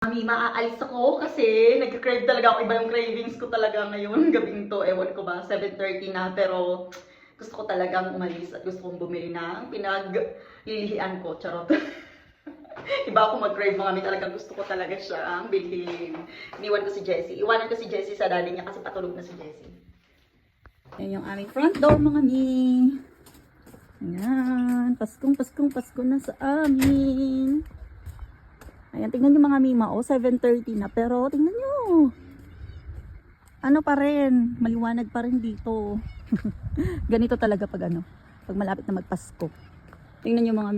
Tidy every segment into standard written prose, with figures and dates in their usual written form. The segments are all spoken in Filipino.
Mami, maaalis ako kasi nag-crave talaga ako. Iba yung cravings ko talaga ngayon. Gabing to, ewan ko ba, 7:30 na. Pero gusto ko talagang umalis at gusto kong bumili ng pinaglilihian ko. Charot. Iba ako mag-crave mga talagang gusto ko talaga siyang bilhin. Iniwan ko si Jessie. Iwanan ko si Jessie sa daddy niya kasi patulog na si Jessie. Yan yung aming front door mga mi. Ayan. Pasko na sa amin. Ayan, tingnan nyo mga mima, 7:30 na, pero tingnan nyo. Ano pa rin, maliwanag pa rin dito. Ganito talaga pag pag malapit na magpasko. Tingnan nyo mga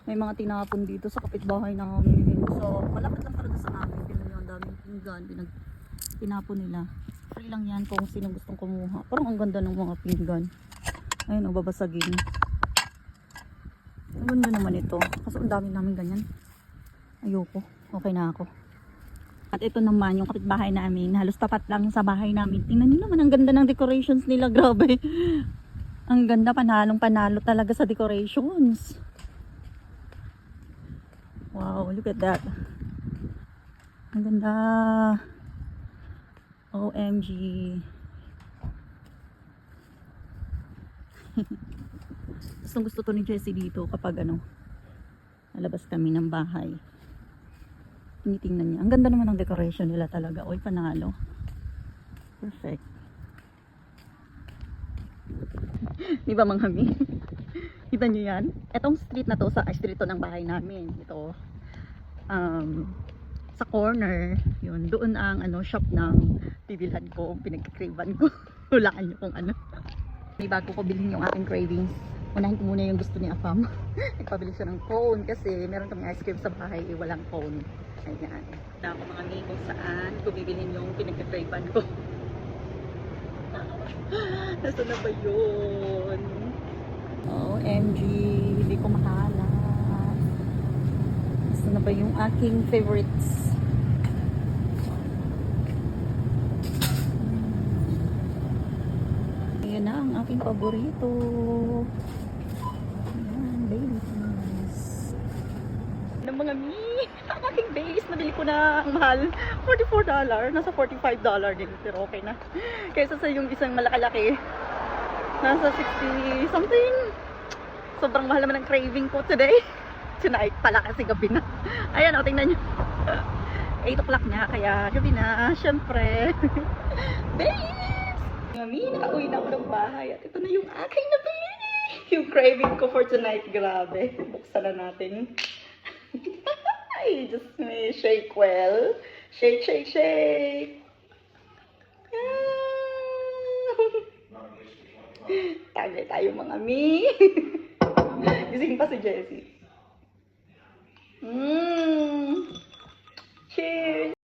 may mga tinapon dito sa kapitbahay namin. So, malapit lang talaga sa amin. Tingnan nyo, ang daming pinggan, tinapon nila. Free lang yan kung sino gustong kumuha. Parang ang ganda ng mga pinggan. Ayun, babasagin. Ang ganda naman ito. Kasi ang dami namin ganyan. Ayoko. Okay na ako. At ito naman yung kapitbahay namin. Halos tapat lang sa bahay namin. Tingnan niyo naman. Ang ganda ng decorations nila. Grabe. Ang ganda. Panalong-panalo talaga sa decorations. Wow. Look at that. Ang ganda. OMG. Gustong gusto to ni Jessie dito kapag nalabas kami ng bahay. Tinitingnan niya. Ang ganda naman ng decoration nila talaga. Oy, panalo. Perfect. Di ba mga mi? Kita niyo yan? Etong street na to, street to ng bahay namin. Ito. Sa corner, yun. Doon ang shop ng bibilhan ko. Pinagkakriban ko. Hulaan niyo kung May bago ko bilhin yung aking cravings. Unahin ko muna yung gusto ni Afam. Nagpabili siya ng cone kasi meron kami ice cream sa bahay, walang cone. Ayan. Na ako mga may kung saan ko bibilhin yung pinagkakraypan ko. Nasaan na ba yun? OMG, hindi ko mahanap. Nasaan na ba yung aking favorites? Ayan na ang aking paborito. Mga mi, ang aking base, nabili ko na ang mahal, $44, nasa $45 din, pero okay na. Kaysa sa yung isang malakalaki, nasa 60 something. Sobrang mahal naman ang craving ko today. Tonight pala kasi gabi na. Ayan o, tingnan nyo. 8 o'clock na, kaya gabi na, syempre. Base! Mga mi, nakauwi na ako ng bahay at ito na yung aking nabili. Yung craving ko for tonight, grabe. Buksan na natin. Ay, just may shake well. Shake, shake, shake. Tagay tayo mga mi. Gising pa si Jessie.